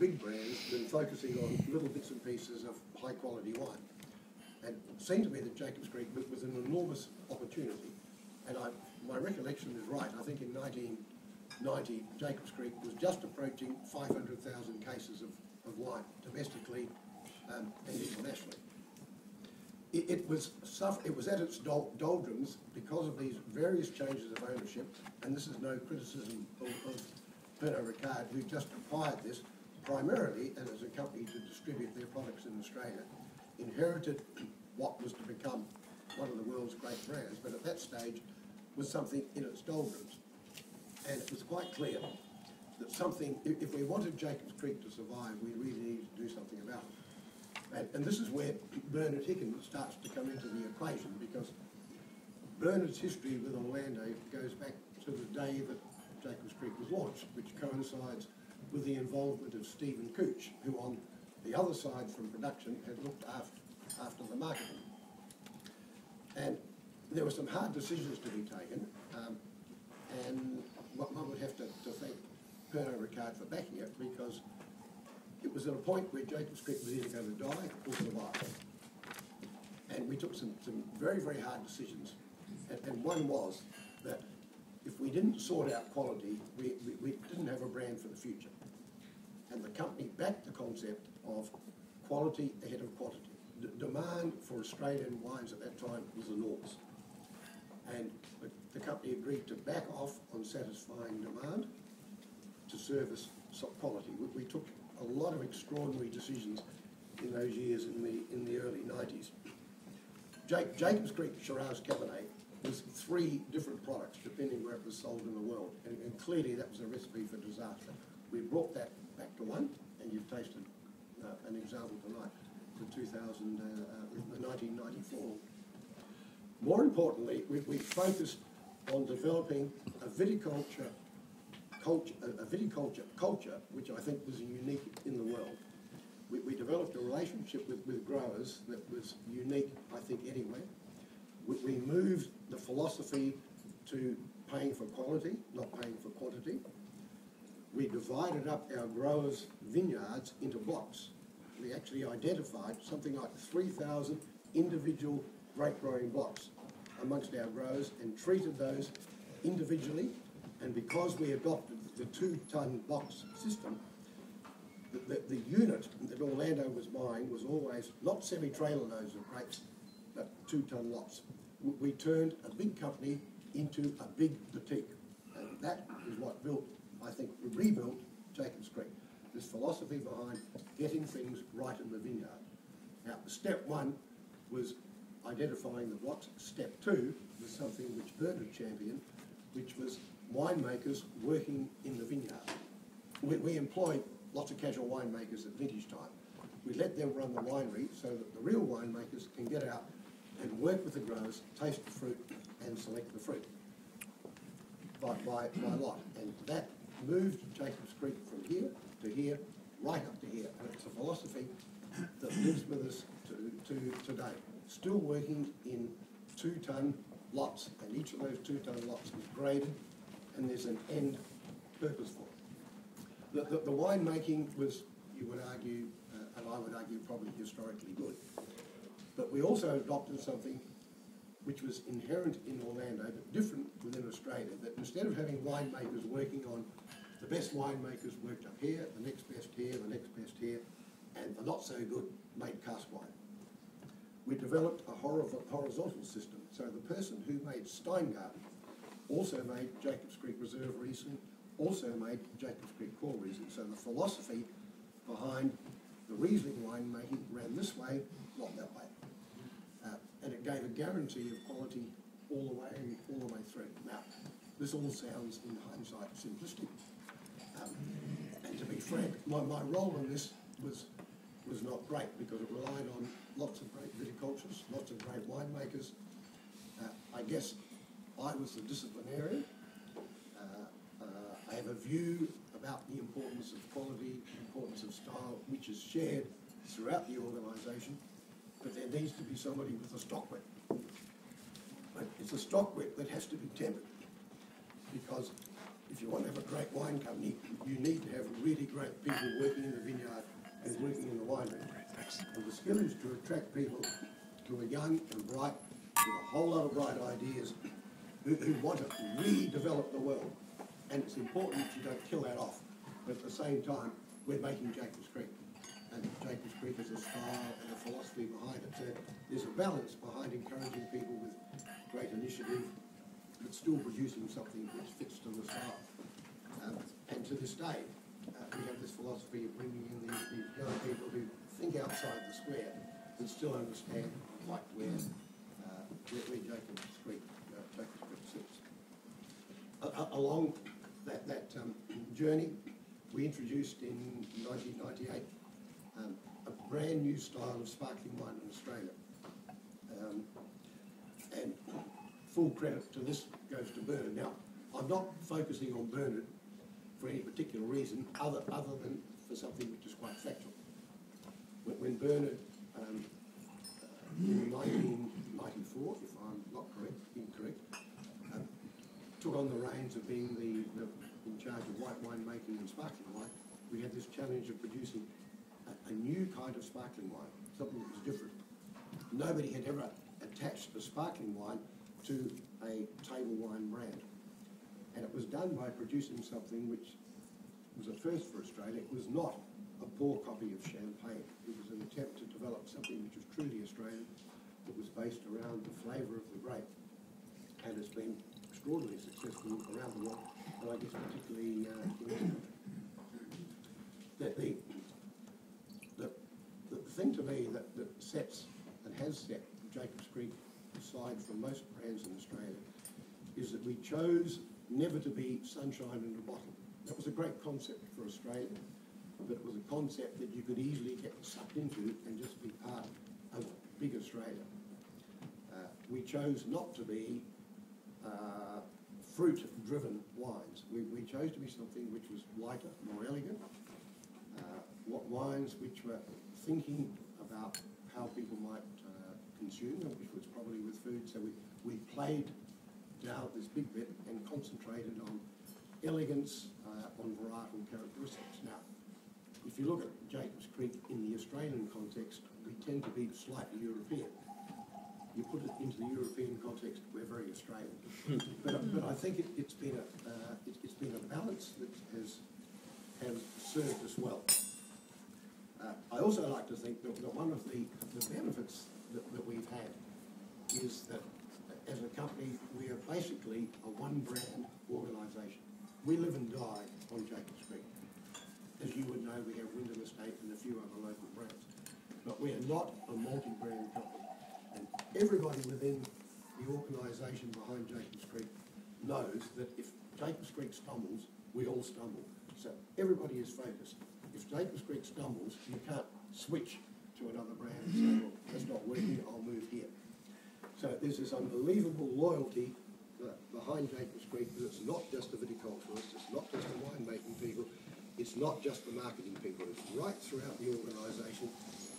big brands than focusing on little bits and pieces of high quality wine. And it seemed to me that Jacobs Creek was an enormous opportunity. And my recollection is right. I think in 1990, Jacobs Creek was just approaching 500,000 cases of wine, domestically and internationally. It was at its doldrums because of these various changes of ownership, and this is no criticism of Bernard Hickin, who just acquired this primarily and as a company to distribute their products in Australia, inherited what was to become one of the world's great brands, but at that stage was something in its doldrums. And it was quite clear that something, if we wanted Jacobs Creek to survive, we really needed to do something about it. And this is where Bernard Hickin starts to come into the equation, because Bernard's history with Orlando goes back to the day that Jacobs Creek was launched, which coincides with the involvement of Stephen Cooch, who on the other side from production had looked after the marketing. And there were some hard decisions to be taken, and one would have to thank Bernard Hickin for backing it, because it was at a point where Jacobs Creek was either going to die or survive. And we took some very, very hard decisions. And one was that if we didn't sort out quality, we didn't have a brand for the future. And the company backed the concept of quality ahead of quantity. The demand for Australian wines at that time was enormous. And the company agreed to back off on satisfying demand to service quality. We took a lot of extraordinary decisions in those years in the early 90s. Jacobs Creek Shiraz Cabernet was 3 different products depending where it was sold in the world, and clearly that was a recipe for disaster. We brought that back to 1, and you've tasted an example tonight, the 1994. More importantly, we focused on developing a viticulture culture, which I think was unique in the world. We developed a relationship with growers that was unique, I think, anywhere. We moved the philosophy to paying for quality, not paying for quantity. We divided up our growers' vineyards into blocks. We actually identified something like 3,000 individual grape-growing blocks amongst our growers and treated those individually. And because we adopted the 2-ton box system, the unit that Orlando was buying was always not semi-trailer loads of grapes, but 2-ton lots. We turned a big company into a big boutique. And that is what built, I think, rebuilt Jacobs Creek. This philosophy behind getting things right in the vineyard. Now, step 1 was identifying the blocks. Step 2 was something which Bernard championed, which was winemakers working in the vineyard. We employ lots of casual winemakers at vintage time. We let them run the winery so that the real winemakers can get out and work with the growers, taste the fruit, and select the fruit by lot. And that moved Jacobs Creek from here to here, right up to here. And it's a philosophy that lives with us to today. Still working in 2-ton lots, and each of those 2-ton lots is graded, and there's an end purpose for it. The winemaking was, you would argue, and I would argue probably historically good. But we also adopted something which was inherent in Orlando, but different within Australia, that instead of having winemakers working on the best winemakers worked up here, the next best here, the next best here, and the not so good made cask wine. We developed a horizontal system, so the person who made Steingarten also made Jacobs Creek Reserve Riesling, also made Jacobs Creek Core Riesling. So the philosophy behind the Riesling winemaking ran this way, not that way. And it gave a guarantee of quality all the way through. Now, this all sounds, in hindsight, simplistic. And to be frank, my role in this was not great, because it relied on lots of great viticulturists, lots of great winemakers. I guess I was the disciplinarian. I have a view about the importance of quality, the importance of style, which is shared throughout the organisation, but there needs to be somebody with a stock whip. But it's a stock whip that has to be tempered, because if you want to have a great wine company, you need to have really great people working in the vineyard and working in the winery. And the skill is to attract people who are young and bright, with a whole lot of bright ideas, who want to redevelop the world. And it's important that you don't kill that off. But at the same time, we're making Jacobs Creek. And Jacobs Creek has a style and a philosophy behind it. So there's a balance behind encouraging people with great initiative, but still producing something which fits to the style. And to this day, we have this philosophy of bringing in these young people who think outside the square, but still understand quite where Jacobs Creek sits. Along that journey, we introduced in 1998 a brand new style of sparkling wine in Australia. And full credit to this goes to Bernard. Now, I'm not focusing on Bernard for any particular reason other than for something which is quite factual. When Bernard, in 1994, if I'm not incorrect, took on the reins of being in charge of white wine making and sparkling wine, we had this challenge of producing a new kind of sparkling wine, something that was different. Nobody had ever attached a sparkling wine to a table wine brand. And it was done by producing something which was a first for Australia. It was not a poor copy of champagne. It was an attempt to develop something which was truly Australian, that was based around the flavour of the grape, and has been extraordinarily successful around the world, and I guess particularly in this country. The thing to me that sets and has set Jacobs Creek aside from most brands in Australia is that we chose never to be sunshine in a bottle. That was a great concept for Australia, but it was a concept that you could easily get sucked into and just be part of big Australia. We chose not to be fruit-driven wines. We chose to be something which was lighter, more elegant, wines which were thinking about how people might consume them, which was probably with food. So we played down this big bit and concentrated on elegance, on varietal characteristics. Now, if you look at Jacobs Creek in the Australian context, we tend to be slightly European. You put it into the European context, we're very Australian. but I think it's been a balance that has served us well. I also like to think that one of the benefits that we've had is that as a company, we are basically a one-brand organisation. We live and die on Jacobs Creek. As you would know, we have Wyndham Estate and a few other local brands. But we are not a multi-brand company. And everybody within the organisation behind Jacobs Creek knows that if Jacobs Creek stumbles, we all stumble. So everybody is focused. If Jacobs Creek stumbles, you can't switch to another brand and say, well, that's not working, I'll move here. So there's this unbelievable loyalty behind Jacobs Creek, that it's not just the viticulturists, it's not just the winemaking people, it's not just the marketing people. It's right throughout the organisation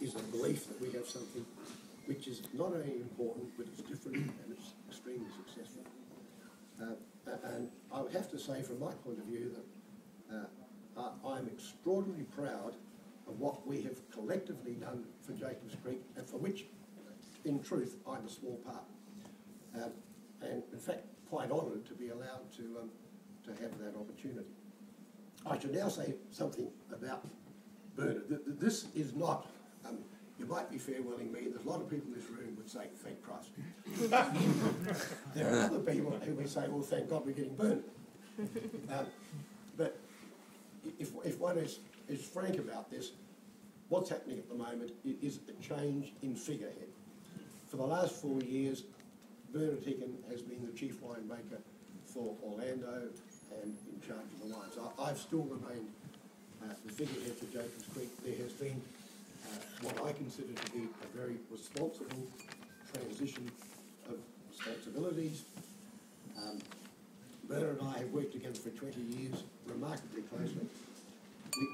is a belief that we have something which is not only important, but it's different and it's extremely successful. And I would have to say, from my point of view, that I'm extraordinarily proud of what we have collectively done for Jacobs Creek, and for which, in truth, I'm a small part. And in fact, quite honoured to be allowed to have that opportunity. I should now say something about Bernard. This is not, you might be farewelling me, there's a lot of people in this room would say, thank Christ. There are other people who would say, well, thank God we're getting Bernard. But if one is frank about this, what's happening at the moment is a change in figurehead. For the last 4 years, Bernard Hickin has been the chief winemaker for Orlando and in charge of the wines. I've still remained the figurehead for Jacobs Creek. There has been what I consider to be a very responsible transition of responsibilities. Bernard and I have worked together for 20 years, remarkably closely.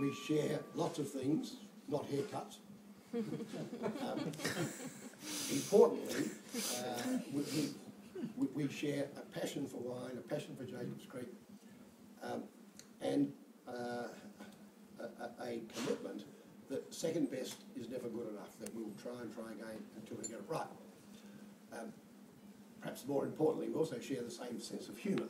We share lots of things, not haircuts. Importantly, we share a passion for wine, a passion for Jacobs Creek, and a commitment that second best is never good enough, that we'll try and try again until we get it right. Perhaps more importantly, we also share the same sense of humour.